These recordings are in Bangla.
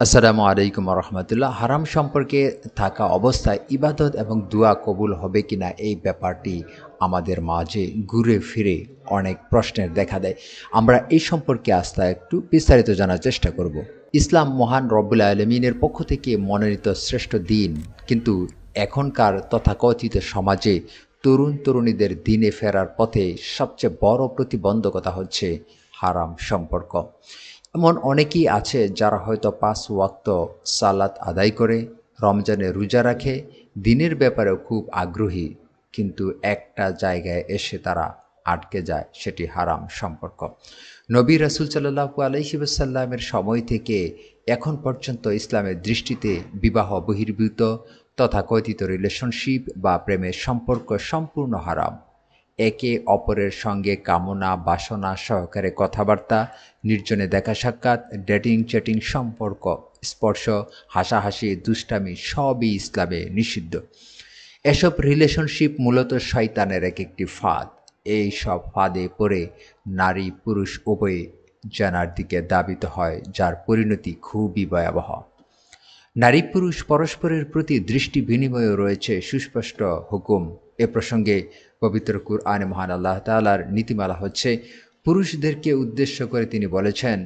আসসালামু আলাইকুম রহমতুল্লাহ। হারাম সম্পর্কে থাকা অবস্থায় ইবাদত এবং দোয়া কবুল হবে কিনা এই ব্যাপারটি আমাদের মাঝে ঘুরে ফিরে অনেক প্রশ্নের দেখা দেয়। আমরা এই সম্পর্কে আস্থা একটু বিস্তারিত জানার চেষ্টা করব। ইসলাম মহান রব্বুল আলমিনের পক্ষ থেকে মনোনীত শ্রেষ্ঠ দিন, কিন্তু এখনকার তথাকথিত সমাজে তরুণ তরুণীদের দিনে ফেরার পথে সবচেয়ে বড় প্রতিবন্ধকতা হচ্ছে হারাম সম্পর্ক। এমন অনেকেই আছে যারা হয়তো ৫ ওয়াক্ত সালাত আদায় করে, রমজানে রোজা রাখে, দিনের ব্যাপারেও খুব আগ্রহী, কিন্তু একটা জায়গায় এসে তারা আটকে যায়, সেটি হারাম সম্পর্ক। নবী রাসূল সাল্লাল্লাহু আলাইহি ওয়াসাল্লামের সময় থেকে এখন পর্যন্ত ইসলামের দৃষ্টিতে বিবাহ বহির্ভূত তথাকথিত রিলেশনশিপ বা প্রেমের সম্পর্ক সম্পূর্ণ হারাম। একে অপরের সঙ্গে কামনা বাসনা সহকারে কথাবার্তা, নির্জনে দেখা সাক্ষাৎ, ডেটিং চ্যাটিং সম্পর্ক, স্পর্শ, হাসাহাসি, দুষ্টামি সবই ইসলামে নিষিদ্ধ। এসব রিলেশনশিপ মূলত শয়তানের একটি ফাঁদ। এই সব ফাঁদে পড়ে নারী পুরুষ উভয়ে জানার দিকে ধাবিত হয়, যার পরিণতি খুবই ভয়াবহ। নারী পুরুষ পরস্পরের প্রতি দৃষ্টি বিনিময়ে রয়েছে সুস্পষ্ট হুকুম। এ প্রসঙ্গে পবিত্র কুরআনে মহান আল্লাহ তাআলার নীতিমালা হচ্ছে, পুরুষদেরকে উদ্দেশ্য করে তিনি বলেছেন,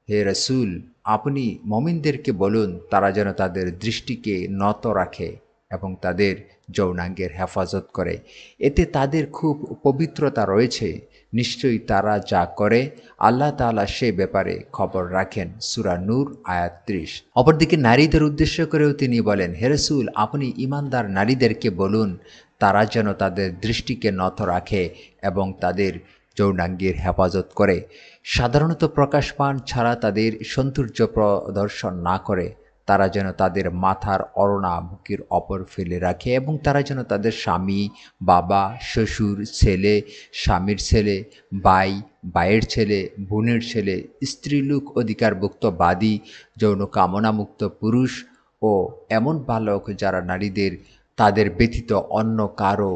হে রাসূল, আপনি মুমিনদেরকে বলুন তারা যেন তাদের দৃষ্টিকে নত রাখে এবং তাদের যৌনাঙ্গের হেফাজত করে। এতে তাদের খুব পবিত্রতা রয়েছে। নিশ্চয়ই তারা যা করে আল্লাহ তাআলা সে ব্যাপারে খবর রাখেন। সূরা নূর আয়াত ৩০। অপরদিকে নারীদের উদ্দেশ্য করেও তিনি বলেন, হে রাসূল, আপনি ঈমানদার নারীদেরকে বলুন তারা যেন তাদের দৃষ্টিকে নত রাখে এবং তাদের যৌনাঙ্গের হেফাজত করে। সাধারণত প্রকাশপান ছাড়া তাদের সৌন্দর্য প্রদর্শন না করে। তারা যেন তাদের মাথার ওড়না বুকের ওপর ফেলে রাখে এবং তারা যেন তাদের স্বামী, বাবা, শ্বশুর, ছেলে, স্বামীর ছেলে, ভাই, ভাইয়ের ছেলে, বোনের ছেলে, স্ত্রীলোক অধিকারভুক্ত বাদী, যৌন কামনামুক্ত পুরুষ ও এমন বালক যারা নারীদের তাদের ব্যতীত অন্য কারো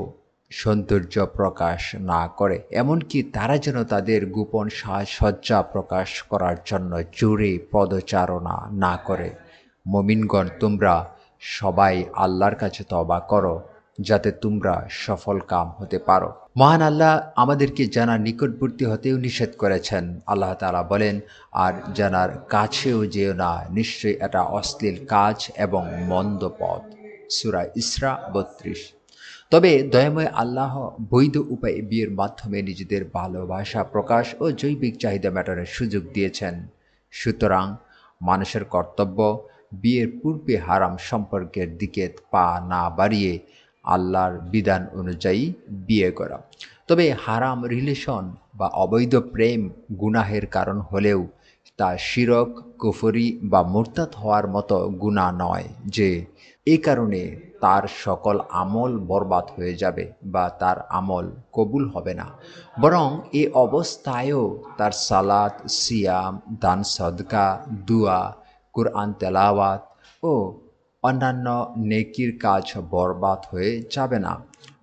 সৌন্দর্য প্রকাশ না করে। এমনকি তারা যেন তাদের গোপন সাজসজ্জা প্রকাশ করার জন্য জোরে পদচারণা না করে। মুমিনগণ, তোমরা সবাই আল্লাহর কাছে তওবা করো, যাতে তোমরা সফল কাম হতে পারো। মহান আল্লাহ আমাদেরকে জানার নিকটবর্তী হতেও নিষেধ করেছেন। আল্লাহ তাআলা বলেন, আর জানার কাছেও যেও না, নিশ্চয়ই এটা অশ্লীল কাজ এবং মন্দ পথ। সূরা ইসরা ৩২। তবে দয়াময় আল্লাহ বৈধ উপায়ে বিয়ের মাধ্যমে নিজেদের ভালোবাসা প্রকাশ ও জৈবিক চাহিদা মেটানোর সুযোগ দিয়েছেন। সুতরাং মানুষের কর্তব্য বিয়ের পূর্বে হারাম সম্পর্কের দিকে পা না বাড়িয়ে আল্লাহর বিধান অনুযায়ী বিয়ে করা। তবে হারাম রিলেশন বা অবৈধ প্রেম গুনাহের কারণ হলেও তা শিরক, কুফরি বা মুরতাদ হওয়ার মতো গুনাহ নয় যে এই কারণে তার সকল আমল বরবাদ হয়ে যাবে বা তার আমল কবুল হবে না। বরং এ অবস্থায়ও তার সালাত, সিয়াম, দান সদকা, দুয়া, কুরআন তেলাওয়াত ও অন্যান্য নেকির কাজ বরবাদ হয়ে যাবে না।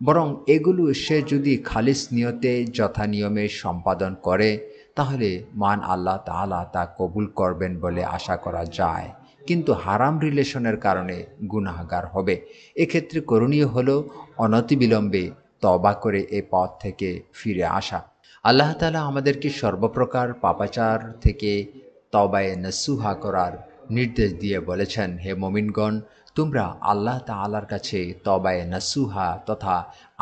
বরং এগুলো সে যদি খালিস নিয়তে যথানিয়মে সম্পাদন করে, তাহলে মান আল্লাহ তাআলা তা কবুল করবেন বলে আশা করা যায়। কিন্তু হারাম রিলেশনের কারণে গুনাহগার হবে। এক্ষেত্রে করণীয় হলো অনতিবিলম্বে তওবা করে এ পথ থেকে ফিরে আসা। আল্লাহ তাআলা আমাদেরকে সর্বপ্রকার পাপাচার থেকে তওবায়ে নসুহা করার নির্দেশ দিয়ে বলেছেন, হে মুমিনগণ, তোমরা আল্লাহ তাআলার কাছে তওবায়ে নসুহা তথা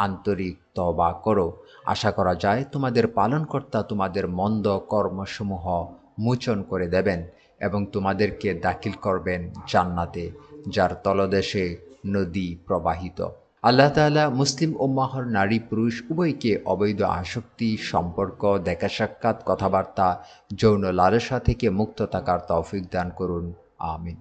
আন্তরিক তওবা করো। আশা করা যায় তোমাদের পালনকর্তা তোমাদের মন্দ কর্মসমূহ মোচন করে দেবেন এবং তোমাদেরকে দাখিল করবেন জান্নাতে, যার তলদেশে নদী প্রবাহিত। আল্লাহ তাআলা মুসলিম উম্মাহর নারী পুরুষ উভয়কে অবৈধ আসক্তি, সম্পর্ক, দেখা সাক্ষাৎ, কথাবার্তা, যৌন লালসা থেকে মুক্ত থাকার তৌফিক দান করুন। আমিন।